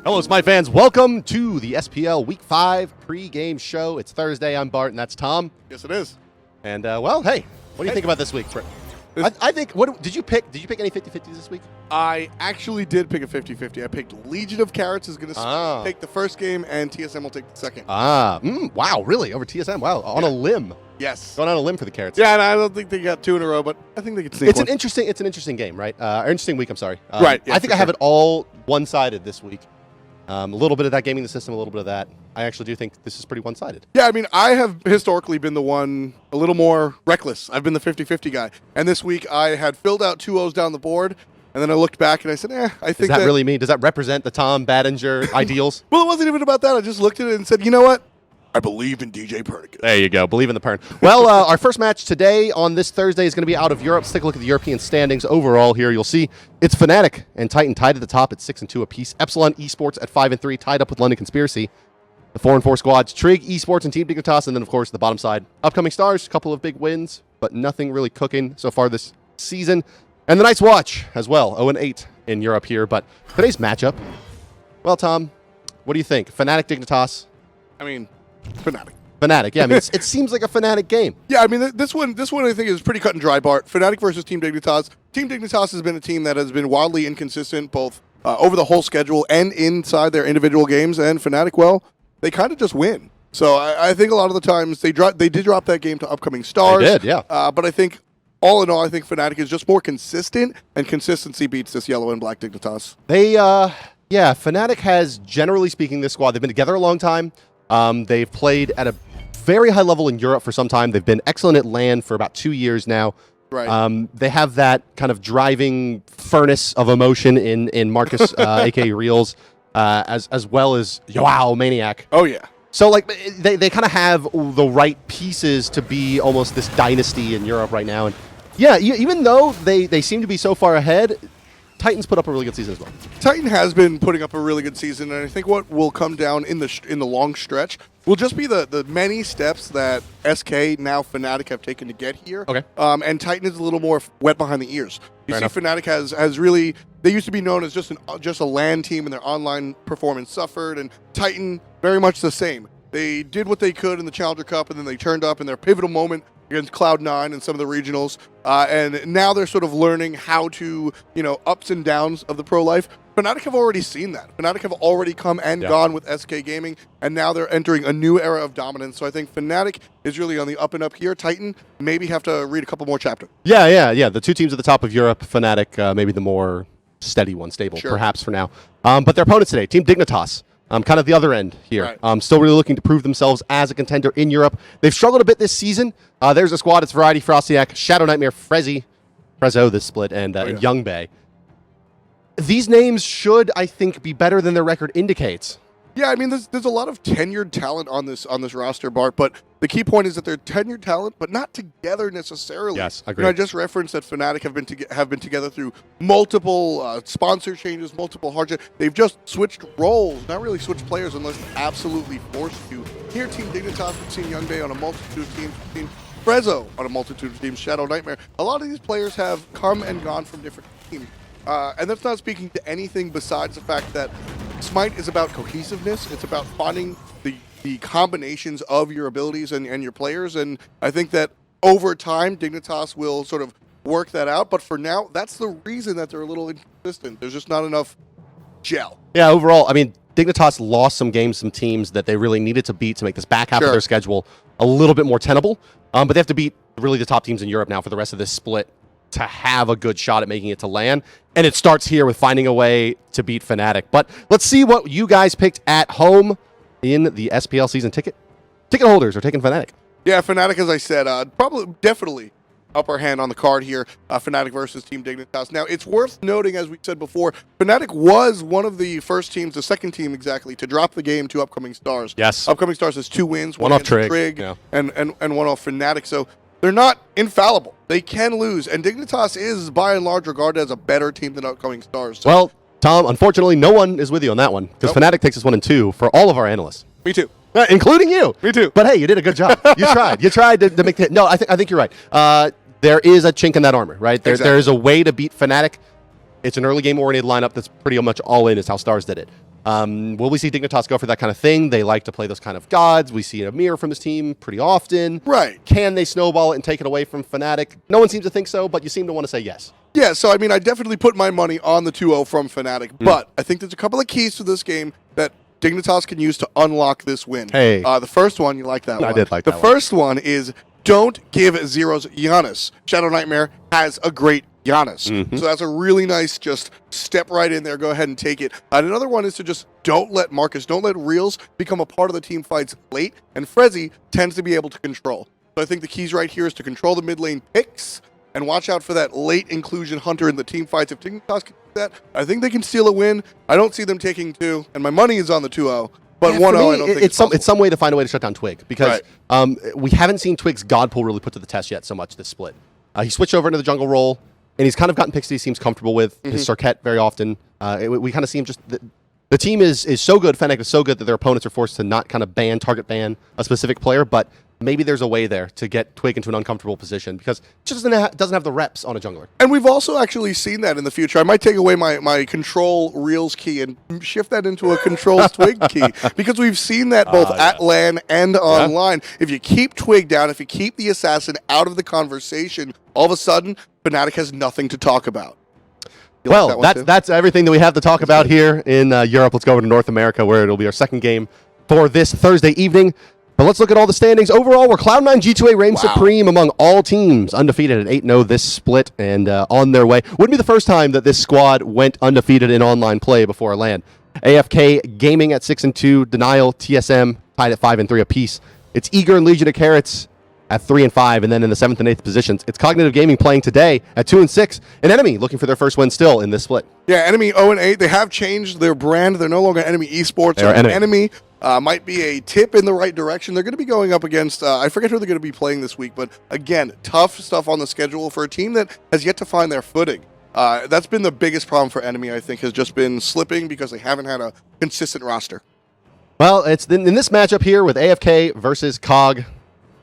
Hello, Smite fans. Welcome to the SPL Week 5 pre-game show. It's Thursday. I'm Bart, and that's Tom. Yes, it is. And, well, hey, what do you think about this week? I think, did you pick any 50-50s this week? I actually did pick a 50-50. I picked Legion of Carrots is going to take the first game, and TSM will take the second. Wow, really? Over TSM? Wow, on a limb. Yes. Going on a limb for the Carrots. Yeah, and I don't think they got two in a row, but I think they could sneak It's one. an interesting game, right? Interesting week, I'm sorry. Right. Yeah, I think I have it all one-sided this week. A little bit of that gaming the system, a little bit of that. I actually do think this is pretty one-sided. Yeah, I mean, I have historically been the one a little more reckless. I've been the 50-50 guy. And this week, I had filled out 2 O's down the board, and then I looked back and I said, I think Does that really mean? Does that represent the Tom Badinger ideals? Well, it wasn't even about that. I just looked at it and said, you know what? I believe in DJ Pernicus. There you go. Believe in the Pern. Well, our first match today on this Thursday is going to be out of Europe. Let's take a look at the European standings overall here. You'll see it's Fnatic and Titan tied at the top at 6-2 apiece. Epsilon Esports at 5-3, tied up with London Conspiracy. The 4-4 squads, Trig Esports and Team Dignitas, and then, of course, the bottom side, Upcoming Stars. A couple of big wins, but nothing really cooking so far this season. And the Night's Watch as well, 0-8 in Europe here. But today's matchup, well, Tom, what do you think? Fnatic Dignitas? I mean, Fnatic. Fnatic, yeah. I mean, it seems like a Fnatic game. Yeah, I mean, this one I think is pretty cut and dry, Bart. Fnatic versus Team Dignitas. Team Dignitas has been a team that has been wildly inconsistent, both over the whole schedule and inside their individual games. And Fnatic, well, they kind of just win. So I think a lot of the times they did drop that game to Upcoming Stars. They did, yeah. But I think, all in all, I think Fnatic is just more consistent, and consistency beats this yellow and black Dignitas. Yeah, Fnatic has, generally speaking, this squad, they've been together a long time. They've played at a very high level in Europe for some time. They've been excellent at LAN for about 2 years now. Right. They have that kind of driving furnace of emotion in Marcus, aka Reels, as well as Yoao Maniac. Oh, yeah. So, like, they kind of have the right pieces to be almost this dynasty in Europe right now. And yeah, even though they seem to be so far ahead, Titans put up a really good season as well. Titan has been putting up a really good season, and I think what will come down in the long stretch will just be the many steps that SK, now Fnatic, have taken to get here. Okay. And Titan is a little more wet behind the ears. You see, Fnatic has really, they used to be known as just a LAN team, and their online performance suffered, and Titan, very much the same. They did what they could in the Challenger Cup, and then they turned up in their pivotal moment against Cloud9 and some of the regionals, and now they're sort of learning how to, ups and downs of the pro life. Fnatic have already seen that. Fnatic have already come and gone with SK Gaming, and now they're entering a new era of dominance. So I think Fnatic is really on the up and up here. Titan maybe have to read a couple more chapters. Yeah. The two teams at the top of Europe, Fnatic, maybe the more steady one, stable, perhaps for now. But their opponents today, Team Dignitas. Kind of the other end here. Right. Still really looking to prove themselves as a contender in Europe. They've struggled a bit this season. There's a squad. It's Variety, Frostiak, Shadow Nightmare, Frezzo this split, and Young Bay. These names should, I think, be better than their record indicates. Yeah, I mean, there's a lot of tenured talent on this roster, Bart, but the key point is that they're tenured talent, but not together necessarily. Yes, agreed. I just referenced that Fnatic have been together through multiple sponsor changes, multiple hardships. They've just switched roles, not really switched players unless absolutely forced to. Here, Team Dignitas, we've seen Young Bay on a multitude of teams, we've seen Frezzo on a multitude of teams, Shadow Nightmare. A lot of these players have come and gone from different teams. And that's not speaking to anything besides the fact that Smite is about cohesiveness. It's about finding the combinations of your abilities and your players. And I think that over time, Dignitas will sort of work that out. But for now, that's the reason that they're a little inconsistent. There's just not enough gel. Yeah, overall, I mean, Dignitas lost some games, some teams that they really needed to beat to make this back half of their schedule a little bit more tenable. But they have to beat really the top teams in Europe now for the rest of this split to have a good shot at making it to LAN. And it starts here with finding a way to beat Fnatic. But let's see what you guys picked at home in the SPL season ticket. Ticket holders are taking Fnatic. Yeah, Fnatic, as I said, definitely upper hand on the card here, Fnatic versus Team Dignitas. Now, it's worth noting, as we said before, Fnatic was one of the first teams, the second team exactly, to drop the game to Upcoming Stars. Yes. Upcoming Stars has 2 wins, one off Trig and one off Fnatic. So they're not infallible. They can lose. And Dignitas is, by and large, regarded as a better team than Upcoming Stars. So. Well, Tom, unfortunately, no one is with you on that one, because Fnatic takes this 1 and 2 for all of our analysts. Me too. Including you. Me too. But hey, you did a good job. You tried. You tried to make it. No, I think you're right. There is a chink in that armor, right? There is a way to beat Fnatic. It's an early game oriented lineup that's pretty much all in, is how Stars did it. Will we see Dignitas go for that kind of thing? They like to play those kind of gods. We see a mirror from this team pretty often. Right. Can they snowball it and take it away from Fnatic? No one seems to think so, but you seem to want to say yes. Yeah, so I mean, I definitely put my money on the 2-0 from Fnatic, but I think there's a couple of keys to this game that Dignitas can use to unlock this win. Hey. The first one, you like that one. I did like that one. The first one is don't give zeros Giannis. Shadow Nightmare has a great Giannis. So that's a really nice just step right in there. Go ahead and take it. And another one is to just don't let Reels become a part of the team fights late. And Frezzy tends to be able to control. So I think the keys right here is to control the mid lane picks and watch out for that late inclusion hunter in the team fights. If Dignitas can do that, I think they can steal a win. I don't see them taking 2, and my money is on the 2-0. But 1-0, I don't think it's some way to find a way to shut down Twig, because we haven't seen Twig's God pull really put to the test yet so much this split. He switched over into the jungle role, and he's kind of gotten picks that he seems comfortable with. His Circuit very often. We kind of see him just... The team is so good, Fnatic is so good that their opponents are forced to not kind of target ban a specific player, but maybe there's a way there to get Twig into an uncomfortable position, because it just doesn't have the reps on a jungler. And we've also actually seen that in the future. I might take away my control Reels key and shift that into a control Twig key, because we've seen that both at LAN and online. If you keep Twig down, if you keep the assassin out of the conversation, all of a sudden, Fnatic has nothing to talk about. Well, that's everything that we have to talk about here in Europe. Let's go over to North America, where it'll be our second game for this Thursday evening. But let's look at all the standings. Overall, we're Cloud9 G2A reign supreme among all teams, undefeated at 8-0 this split and on their way. Wouldn't be the first time that this squad went undefeated in online play before LAN. AFK Gaming at 6-2, Denial, TSM tied at 5-3 apiece. It's Eager and Legion of Carrots at 3-5, and then in the 7th and 8th positions, it's Cognitive Gaming playing today at 2-6, and Enemy looking for their first win still in this split. Yeah, Enemy 0-8. They have changed their brand. They're no longer Enemy Esports. They are Enemy. Might be a tip in the right direction. They're going to be going up against, I forget who they're going to be playing this week, but again, tough stuff on the schedule for a team that has yet to find their footing. That's been the biggest problem for Enemy, I think, has just been slipping because they haven't had a consistent roster. Well, it's in this matchup here with AFK versus Cog.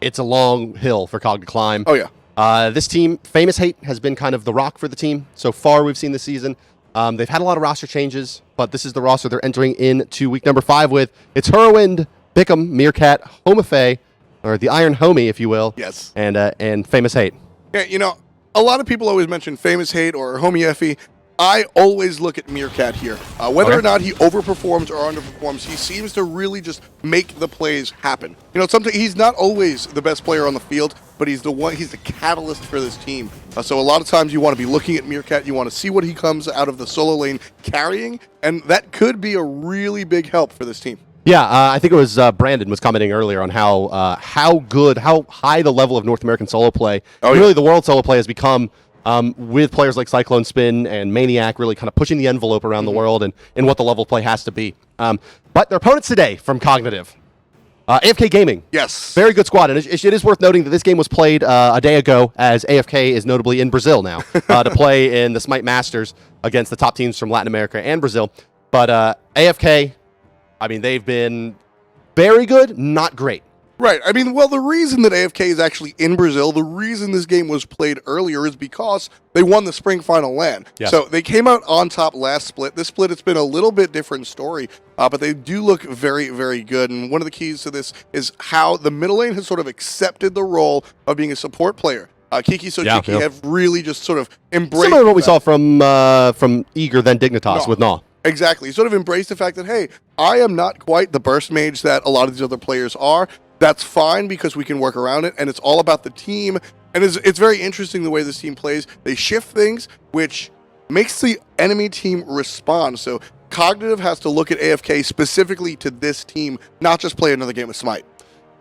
It's a long hill for Cog to climb. Oh, yeah. This team, Famous Hate, has been kind of the rock for the team so far we've seen this season. They've had a lot of roster changes, but this is the roster they're entering into week number 5 with. It's Whirlwind, Bickham, Meerkat, Homafay, or the Iron Homie, if you will. Yes. And Famous Hate. Yeah, you know, a lot of people always mention Famous Hate or Homie Effie. I always look at Meerkat here. Whether or not he overperforms or underperforms, he seems to really just make the plays happen. You know, sometimes he's not always the best player on the field, but he's the catalyst for this team. So a lot of times you want to be looking at Meerkat, you want to see what he comes out of the solo lane carrying, and that could be a really big help for this team. Yeah, I think it was Brandon was commenting earlier on how high the level of North American solo play, really the world solo play has become. With players like Cyclone Spin and Maniac really kind of pushing the envelope around the world and what the level of play has to be. But their opponents today from Cognitive, AFK Gaming. Yes. Very good squad. And it is worth noting that this game was played a day ago, as AFK is notably in Brazil now to play in the Smite Masters against the top teams from Latin America and Brazil. But AFK, I mean, they've been very good, not great. Right. I mean, well, the reason that AFK is actually in Brazil, the reason this game was played earlier is because they won the Spring Final LAN. Yes. So they came out on top last split. This split, it's been a little bit different story, but they do look very, very good. And one of the keys to this is how the middle lane has sort of accepted the role of being a support player. Kiki Sochiki have really just sort of embraced similar to what we saw from Eager then Dignitas with Gnaw. Exactly. Sort of embraced the fact that, hey, I am not quite the burst mage that a lot of these other players are. That's fine because we can work around it, and it's all about the team. And it's very interesting the way this team plays. They shift things, which makes the enemy team respond. So Cognitive has to look at AFK specifically to this team, not just play another game of Smite.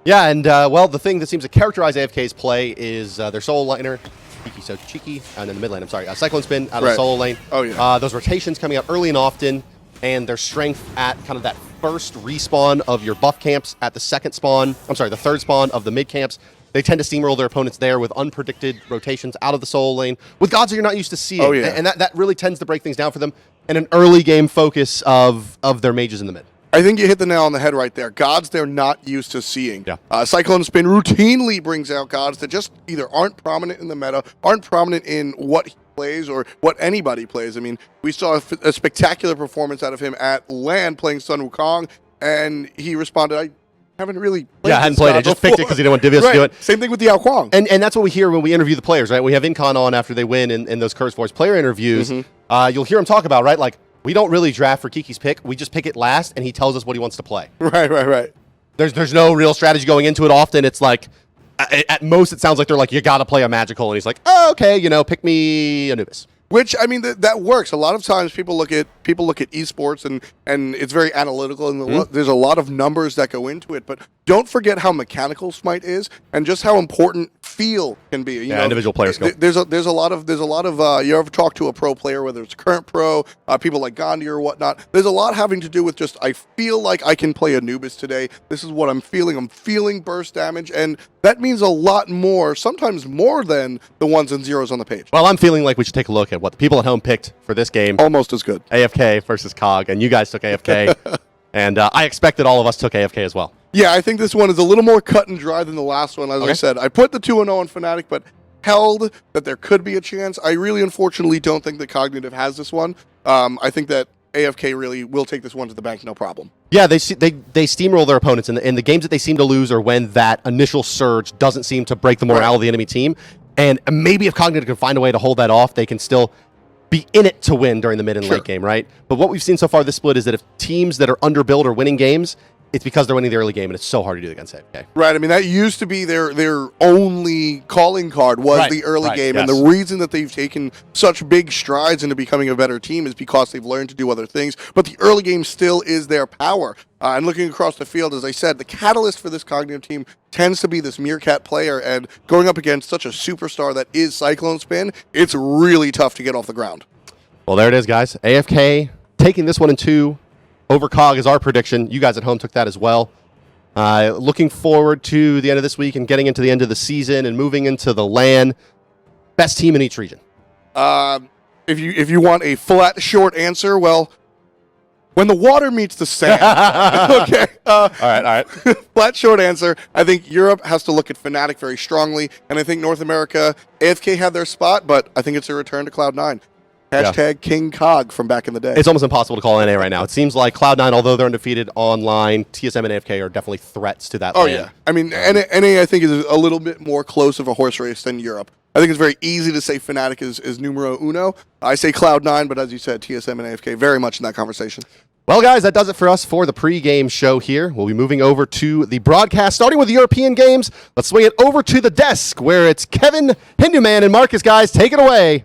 Yeah, and well, the thing that seems to characterize AFK's play is their solo liner, Kiki Sochiki, and then the mid lane, I'm sorry, Cyclone Spin out of the solo lane. Oh, yeah. Those rotations coming out early and often, and their strength at kind of that first respawn of your buff camps at the second spawn, I'm sorry, the third spawn of the mid camps. They tend to steamroll their opponents there with unpredicted rotations out of the solo lane with gods that you're not used to seeing. Oh, yeah. And that really tends to break things down for them, and an early game focus of their mages in the mid. I think you hit the nail on the head right there. Gods they're not used to seeing. Yeah. Cyclone Spin routinely brings out gods that just either aren't prominent in the meta, aren't prominent in what plays or what anybody plays. I mean, we saw a spectacular performance out of him at LAN playing Sun Wukong, and he responded, I haven't really played I hadn't played it. Just picked it because he didn't want Divius to do it. Same thing with the Yao Kwang. And that's what we hear when we interview the players, right? We have Incon on after they win in those Curse Voice player interviews. You'll hear him talk about, right? Like, we don't really draft for Kiki's pick. We just pick it last, and he tells us what he wants to play. Right. There's no real strategy going into it often. It's like, at most, it sounds like they're like, you got to play a magical. And he's like, oh, okay, pick me Anubis. Which, I mean, that works. A lot of times people look at esports and it's very analytical, and there's a lot of numbers that go into it. But don't forget how mechanical Smite is, and just how important feel can be. You know, individual player skill. There's a lot of you ever talk to a pro player, whether it's a current pro, people like Gandhi or whatnot. There's a lot having to do with just, I feel like I can play Anubis today. This is what I'm feeling. I'm feeling burst damage, and that means a lot more, sometimes more than the ones and zeros on the page. Well, I'm feeling like we should take a look at what the people at home picked for this game. Almost as good. AFK versus COG, and you guys took AFK, and I expected all of us took AFK as well. Yeah, I think this one is a little more cut and dry than the last one. As I said, I put the 2-0 on Fnatic, but held that there could be a chance. I really, unfortunately, don't think that Cognitive has this one. I think that AFK really will take this one to the bank, no problem. Yeah, they steamroll their opponents, and the games that they seem to lose are when that initial surge doesn't seem to break the morale of the enemy team. And maybe if Cognitive can find a way to hold that off, they can still be in it to win during the mid and late game, right? But what we've seen so far this split is that if teams that are underbuilt are winning games, it's because they're winning the early game, and it's so hard to do against AFK. Right. I mean, that used to be their only calling card was the early game, and the reason that they've taken such big strides into becoming a better team is because they've learned to do other things. But the early game still is their power. And looking across the field, as I said, the catalyst for this Cognitive team tends to be this Meerkat player, and going up against such a superstar that is Cyclone Spin, it's really tough to get off the ground. Well, there it is, guys. AFK taking this one in 2. Over COG is our prediction. You guys at home took that as well. Looking forward to the end of this week and getting into the end of the season and moving into the LAN. Best team in each region. If you want a flat, short answer, well, when the water meets the sand. Okay. All right. Flat, short answer. I think Europe has to look at Fnatic very strongly, and I think North America, AFK had their spot, but I think it's a return to Cloud9. Hashtag King Cog from back in the day. It's almost impossible to call NA right now. It seems like Cloud9, although they're undefeated online, TSM and AFK are definitely threats to that lane. Yeah. I mean, NA I think is a little bit more close of a horse race than Europe. I think it's very easy to say Fnatic is numero uno. I say Cloud9, but as you said, TSM and AFK very much in that conversation. Well, guys, that does it for us for the pregame show here. We'll be moving over to the broadcast, starting with the European games. Let's swing it over to the desk, where it's Kevin, Hinduman, and Marcus, guys. Take it away.